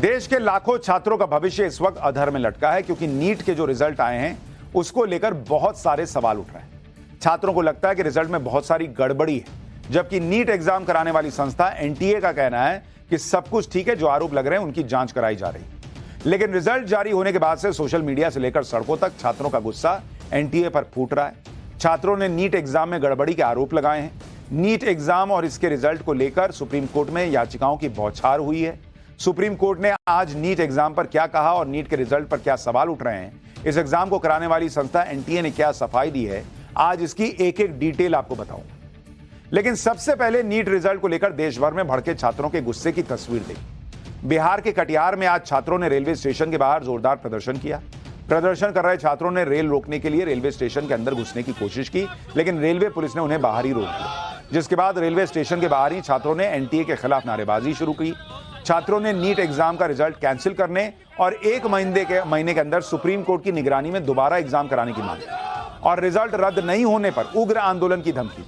देश के लाखों छात्रों का भविष्य इस वक्त अधर में लटका है, क्योंकि नीट के जो रिजल्ट आए हैं उसको लेकर बहुत सारे सवाल उठ रहे हैं। छात्रों को लगता है कि रिजल्ट में बहुत सारी गड़बड़ी है, जबकि नीट एग्जाम कराने वाली संस्था एनटीए का कहना है कि सब कुछ ठीक है, जो आरोप लग रहे हैं उनकी जांच कराई जा रही है। लेकिन रिजल्ट जारी होने के बाद से सोशल मीडिया से लेकर सड़कों तक छात्रों का गुस्सा एनटीए पर फूट रहा है। छात्रों ने नीट एग्जाम में गड़बड़ी के आरोप लगाए हैं। नीट एग्जाम और इसके रिजल्ट को लेकर सुप्रीम कोर्ट में याचिकाओं की बौछार हुई है। सुप्रीम कोर्ट ने आज नीट एग्जाम पर क्या कहा और नीट के रिजल्ट पर क्या सवाल उठ रहे हैं, इस एग्जाम को कराने वाली संस्था एनटीए ने क्या सफाई दी है, आज इसकी एक एक डिटेल आपको बताऊंगा। लेकिन सबसे पहले नीट रिजल्ट को लेकर देश भर में भड़के छात्रों के गुस्से की तस्वीर देखी। बिहार के कटिहार में आज छात्रों ने रेलवे स्टेशन के बाहर जोरदार प्रदर्शन किया। प्रदर्शन कर रहे छात्रों ने रेल रोकने के लिए रेलवे स्टेशन के अंदर घुसने की कोशिश की, लेकिन रेलवे पुलिस ने उन्हें बाहर ही रोक दिया, जिसके बाद रेलवे स्टेशन के बाहर ही छात्रों ने एनटीए के खिलाफ नारेबाजी शुरू की। छात्रों ने नीट एग्जाम का रिजल्ट कैंसिल करने और एक महीने के अंदर सुप्रीम कोर्ट की निगरानी में दोबारा एग्जाम कराने की मांग की और रिजल्ट रद्द नहीं होने पर उग्र आंदोलन की धमकी।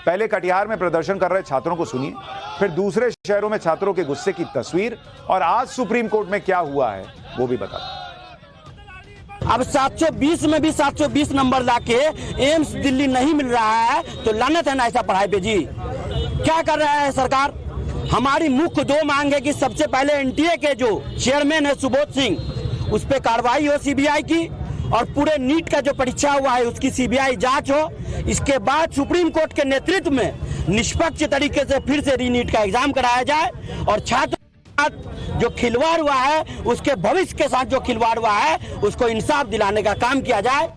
पहले कटिहार में प्रदर्शन कर रहे छात्रों को सुनिए, फिर दूसरे शहरों में छात्रों के गुस्से की तस्वीर, और आज सुप्रीम कोर्ट में क्या हुआ है वो भी बता। अब 720 में भी 720 नंबर लाके एम्स दिल्ली नहीं मिल रहा है तो लानत है ना ऐसा पढ़ाई पे जी। क्या कर रहा है सरकार? हमारी मुख्य दो मांग है कि सबसे पहले एनटीए के जो चेयरमैन है सुबोध सिंह, उस पर कार्रवाई हो सीबीआई की, और पूरे नीट का जो परीक्षा हुआ है उसकी सीबीआई जांच हो। इसके बाद सुप्रीम कोर्ट के नेतृत्व में निष्पक्ष तरीके से फिर से रीनीट का एग्जाम कराया जाए और छात्र जो खिलवाड़ हुआ है उसके भविष्य के साथ जो खिलवाड़ हुआ है उसको इंसाफ दिलाने का काम किया जाए।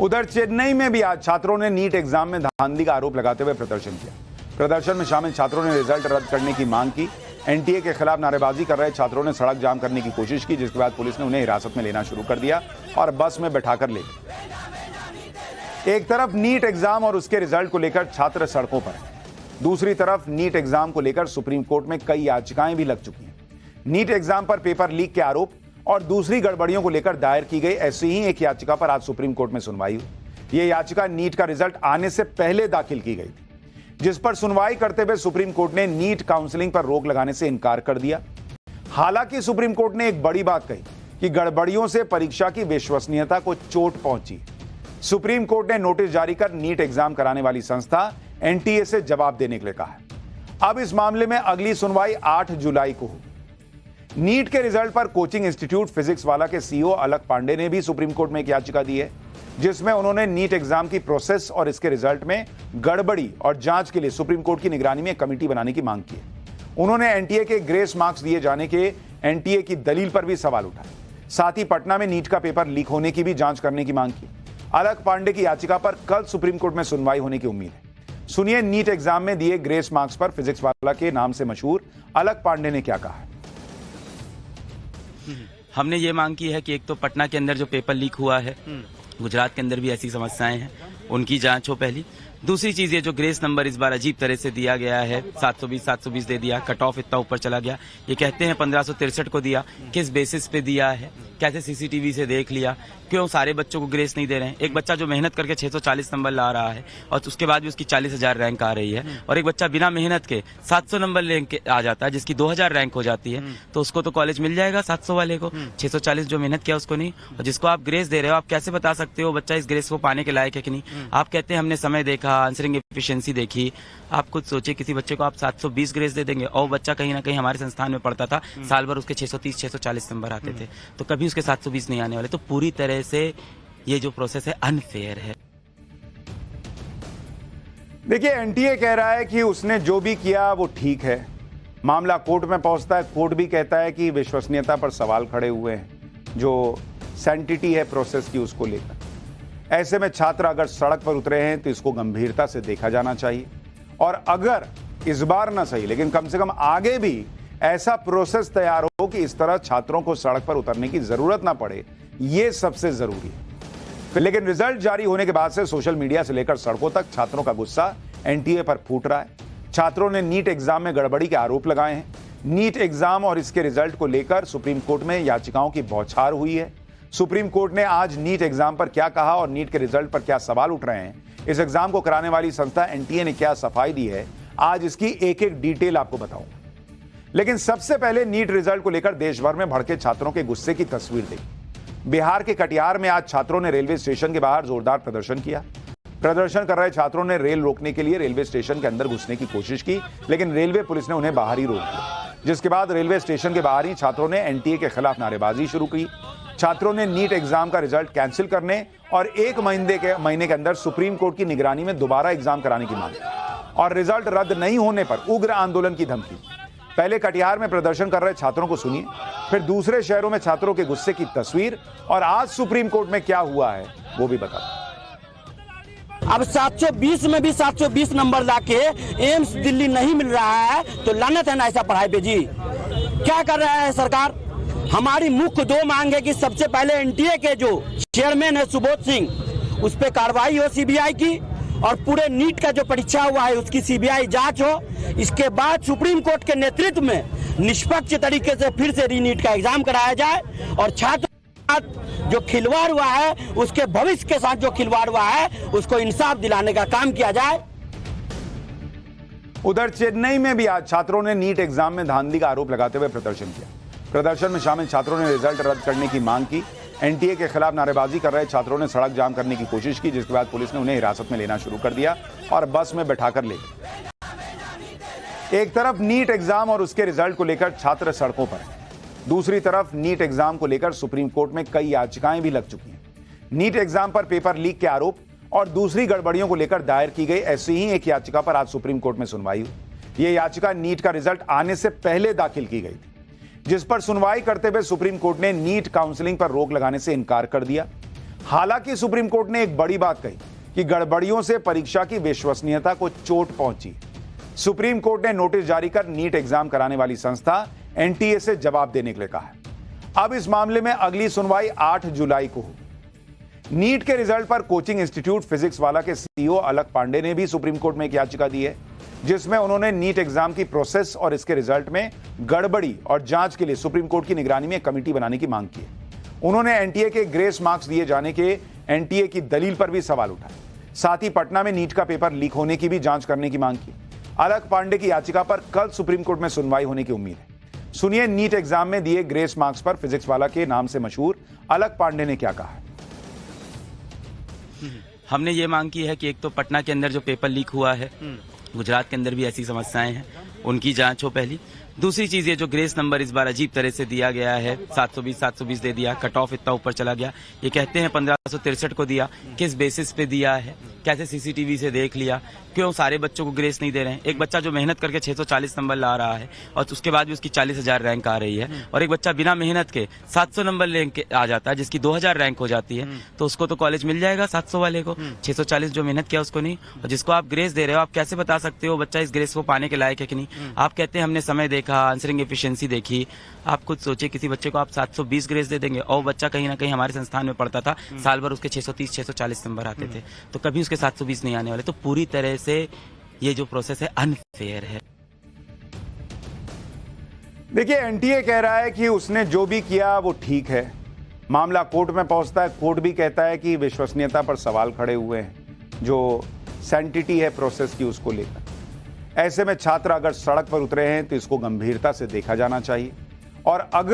उधर चेन्नई में भी आज छात्रों ने नीट एग्जाम में धांधली का आरोप लगाते हुए प्रदर्शन किया। प्रदर्शन में शामिल छात्रों ने रिजल्ट रद्द करने की मांग की। एनटीए के खिलाफ नारेबाजी कर रहे छात्रों ने सड़क जाम करने की कोशिश की, जिसके बाद पुलिस ने उन्हें हिरासत में लेना शुरू कर दिया और बस में बैठाकर ले गई। एक तरफ नीट एग्जाम और उसके रिजल्ट को लेकर छात्र सड़कों पर हैं, दूसरी तरफ नीट एग्जाम को लेकर सुप्रीम कोर्ट में कई याचिकाएं भी लग चुकी हैं। नीट एग्जाम पर पेपर लीक के आरोप और दूसरी गड़बड़ियों को लेकर दायर की गई ऐसी ही एक याचिका पर आज सुप्रीम कोर्ट में सुनवाई हुई। यह याचिका नीट का रिजल्ट आने से पहले दाखिल की गई थी, जिस पर सुनवाई करते हुए सुप्रीम कोर्ट ने नीट काउंसलिंग पर रोक लगाने से इनकार कर दिया। हालांकि सुप्रीम कोर्ट ने एक बड़ी बात कही कि गड़बड़ियों से परीक्षा की विश्वसनीयता को चोट पहुंची। सुप्रीम कोर्ट ने नोटिस जारी कर नीट एग्जाम कराने वाली संस्था एनटीए से जवाब देने के लिए कहा है। अब इस मामले में अगली सुनवाई 8 जुलाई को होगी। नीट के रिजल्ट पर कोचिंग इंस्टीट्यूट फिजिक्स वाला के सीईओ अलक पांडे ने भी सुप्रीम कोर्ट में एक याचिका दी है, जिसमें उन्होंने नीट एग्जाम की प्रोसेस और इसके रिजल्ट में गड़बड़ी और जांच के लिए सुप्रीम कोर्ट की निगरानी में कमेटी बनाने की मांग की है। उन्होंने एनटीए के ग्रेस मार्क्स दिए जाने के एनटीए की दलील पर भी सवाल उठाए। साथ ही पटना में नीट का पेपर लीक होने की भी जांच करने की मांग की। अलक पांडे की याचिका पर कल सुप्रीम कोर्ट में सुनवाई होने की उम्मीद है। सुनिए नीट एग्जाम में दिए ग्रेस मार्क्स पर फिजिक्स वाला के नाम से मशहूर अलक पांडे ने क्या कहा है। हमने ये मांग की है कि एक तो पटना के अंदर जो पेपर लीक हुआ है, गुजरात के अंदर भी ऐसी समस्याएं हैं, उनकी जांच हो पहली। दूसरी चीज ये जो ग्रेस नंबर इस बार अजीब तरह से दिया गया है, 720 दे दिया, कट ऑफ इतना ऊपर चला गया। ये कहते हैं 1563 को दिया, किस बेसिस पे दिया है, कैसे सीसीटीवी से देख लिया, क्यों सारे बच्चों को ग्रेस नहीं दे रहे हैं। एक बच्चा जो मेहनत करके 640 नंबर ला रहा है और उसके बाद भी उसकी 40,000 रैंक आ रही है, और एक बच्चा बिना मेहनत के 700 नंबर लेके आ जाता है जिसकी 2000 रैंक हो जाती है, तो उसको तो कॉलेज मिल जाएगा 700 वाले को, 640 जो मेहनत किया उसको नहीं। और जिसको आप ग्रेस दे रहे हो, आप कैसे बता सकते हो बच्चा इस ग्रेस को पाने के लायक है कि नहीं? आप कहते हैं हमने समय देखा, आंसरिंग एफिशिएंसी देखी। आप खुद सोचिए, किसी बच्चे को आप 720 ग्रेस दे देंगे और बच्चा कहीं ना कहीं हमारे संस्थान में पढ़ता था, साल भर उसके 630-640 नंबर आते थे, तो कभी उसके 720 नहीं आने वाले। तो पूरी तरह से ये जो प्रोसेस है अनफेयर है। देखिए, एनटीए कह रहा है कि उसने जो भी किया वो ठीक है। मामला कोर्ट में पहुंचता है, कोर्ट भी कहता है कि विश्वसनीयता पर सवाल खड़े हुए हैं, जो सैंटिटी है प्रोसेस की उसको लेकर। ऐसे में छात्र अगर सड़क पर उतरे हैं तो इसको गंभीरता से देखा जाना चाहिए, और अगर इस बार ना सही लेकिन कम से कम आगे भी ऐसा प्रोसेस तैयार हो कि इस तरह छात्रों को सड़क पर उतरने की जरूरत ना पड़े, ये सबसे जरूरी है। लेकिन रिजल्ट जारी होने के बाद से सोशल मीडिया से लेकर सड़कों तक छात्रों का गुस्सा एनटीए पर फूट रहा है। छात्रों ने नीट एग्जाम में गड़बड़ी के आरोप लगाए हैं। नीट एग्जाम और इसके रिजल्ट को लेकर सुप्रीम कोर्ट में याचिकाओं की बौछार हुई है। सुप्रीम कोर्ट ने आज नीट एग्जाम पर क्या कहा और नीट के रिजल्ट पर क्या सवाल उठ रहे हैं, इस एग्जाम को कराने वाली संस्था एनटीए ने क्या सफाई दी है, आज इसकी एक एक डिटेल आपको बताऊंगा। लेकिन सबसे पहले नीट रिजल्ट को लेकर देश भर में भड़के छात्रों के गुस्से की तस्वीर देखी। बिहार के कटिहार में आज छात्रों ने रेलवे स्टेशन के बाहर जोरदार प्रदर्शन किया। प्रदर्शन कर रहे छात्रों ने रेल रोकने के लिए रेलवे स्टेशन के अंदर घुसने की कोशिश की, लेकिन रेलवे पुलिस ने उन्हें बाहर ही रोक दिया, जिसके बाद रेलवे स्टेशन के बाहर ही छात्रों ने एनटीए के खिलाफ नारेबाजी शुरू की। छात्रों ने नीट एग्जाम का रिजल्ट कैंसिल करने और 1 महीने के अंदर सुप्रीम कोर्ट की निगरानी में दोबारा एग्जाम कराने की मांग की और रिजल्ट रद्द नहीं होने पर उग्र आंदोलन की धमकी। पहले कटिहार में प्रदर्शन कर रहे छात्रों को सुनिए, फिर दूसरे शहरों में छात्रों के गुस्से की तस्वीर और आज सुप्रीम कोर्ट में क्या हुआ है वो भी बता। अब 720 में भी 720 नंबर लाके एम्स दिल्ली नहीं मिल रहा है तो लानत है ना ऐसा पढ़ाई पे जी। क्या कर रहा है सरकार? हमारी मुख्य 2 मांग है कि सबसे पहले एनटीए के जो चेयरमैन है सुबोध सिंह, उस पर कार्रवाई हो सीबीआई की, और पूरे नीट का जो परीक्षा हुआ है उसकी सीबीआई जांच हो। इसके बाद सुप्रीम कोर्ट के नेतृत्व में निष्पक्ष तरीके से फिर से रीनीट का एग्जाम कराया जाए और छात्र जो खिलवाड़ हुआ है, उसके भविष्य के साथ जो खिलवाड़ हुआ है, उसको इंसाफ दिलाने का काम किया जाए। उधर चेन्नई में भी आज छात्रों ने नीट एग्जाम में धांधली का आरोप लगाते हुए प्रदर्शन किया। प्रदर्शन में शामिल छात्रों ने रिजल्ट रद्द करने की मांग की। एनटीए के खिलाफ नारेबाजी कर रहे छात्रों ने सड़क जाम करने की कोशिश की, जिसके बाद पुलिस ने उन्हें हिरासत में लेना शुरू कर दिया और बस में बैठाकर ले गए। एक तरफ नीट एग्जाम और उसके रिजल्ट को लेकर छात्र सड़कों पर हैं, दूसरी तरफ नीट एग्जाम को लेकर सुप्रीम कोर्ट में कई याचिकाएं भी लग चुकी हैं। नीट एग्जाम पर पेपर लीक के आरोप और दूसरी गड़बड़ियों को लेकर दायर की गई ऐसी ही एक याचिका पर आज सुप्रीम कोर्ट में सुनवाई हुई। यह याचिका नीट का रिजल्ट आने से पहले दाखिल की गई थी, जिस पर सुनवाई करते हुए सुप्रीम कोर्ट ने नीट काउंसलिंग पर रोक लगाने से इनकार कर दिया। हालांकि सुप्रीम कोर्ट ने एक बड़ी बात कही कि गड़बड़ियों से परीक्षा की विश्वसनीयता को चोट पहुंची। सुप्रीम कोर्ट ने नोटिस जारी कर नीट एग्जाम कराने वाली संस्था एनटीए से जवाब देने के लिए कहा है। अब इस मामले में अगली सुनवाई 8 जुलाई को होगी। नीट के रिजल्ट पर कोचिंग इंस्टीट्यूट फिजिक्स वाला के सीईओ अलक पांडे ने भी सुप्रीम कोर्ट में एक याचिका दी है, जिसमें उन्होंने नीट एग्जाम की प्रोसेस और इसके रिजल्ट में गड़बड़ी और जांच के लिए सुप्रीम कोर्ट की निगरानी में एक कमेटी बनाने की मांग की है। उन्होंने एनटीए के ग्रेस मार्क्स दिए जाने के एनटीए की दलील पर भी सवाल उठाए। साथ ही पटना में नीट का पेपर लीक होने की भी जांच करने की मांग की। अलक पांडे की याचिका पर कल सुप्रीम कोर्ट में सुनवाई होने की उम्मीद है। सुनिए नीट एग्जाम में दिए ग्रेस मार्क्स पर फिजिक्स वाला के नाम से मशहूर अलक पांडे ने क्या कहा है। हमने ये मांग की है कि एक तो पटना के अंदर जो पेपर लीक हुआ है, गुजरात के अंदर भी ऐसी समस्याएं हैं, उनकी जांच हो पहली। दूसरी चीज ये जो ग्रेस नंबर इस बार अजीब तरह से दिया गया है, 720 दे दिया, कट ऑफ इतना ऊपर चला गया। ये कहते हैं 1563 को दिया, किस बेसिस पे दिया है, कैसे सीसीटीवी से देख लिया, क्यों सारे बच्चों को ग्रेस नहीं दे रहे हैं। एक बच्चा जो मेहनत करके 640 नंबर ला रहा है और उसके बाद भी उसकी 40,000 रैंक आ रही है, और एक बच्चा बिना मेहनत के 700 नंबर लेके आ जाता है जिसकी 2000 रैंक हो जाती है, तो उसको तो कॉलेज मिल जाएगा 700 वाले को, 640 जो मेहनत किया उसको नहीं। और जिसको आप ग्रेस दे रहे हो, आप कैसे बता सकते हो बच्चा इस ग्रेस को पाने के लायक है कि नहीं? आप कहते हैं हमने समय देखा, आंसरिंग एफिशिएंसी देखी। आप खुद सोचिए, किसी बच्चे को आप 720 ग्रेस दे देंगे और बच्चा कहीं ना कहीं हमारे संस्थान में पढ़ता था, साल भर उसके 630-640 नंबर आते थे, तो कभी उसके 720 नहीं आने वाले। तो पूरी तरह से ये जो प्रोसेस है अनफेयर है। देखिए, एनटीए कह रहा है कि उसने जो भी किया वो ठीक है। मामला कोर्ट में पहुंचता है, कोर्ट भी कहता है कि विश्वसनीयता पर सवाल खड़े हुए हैं, जो सैंटिटी है प्रोसेस की उसको लेकर। ऐसे में छात्र अगर सड़क पर उतरे हैं तो इसको गंभीरता से देखा जाना चाहिए, और अगर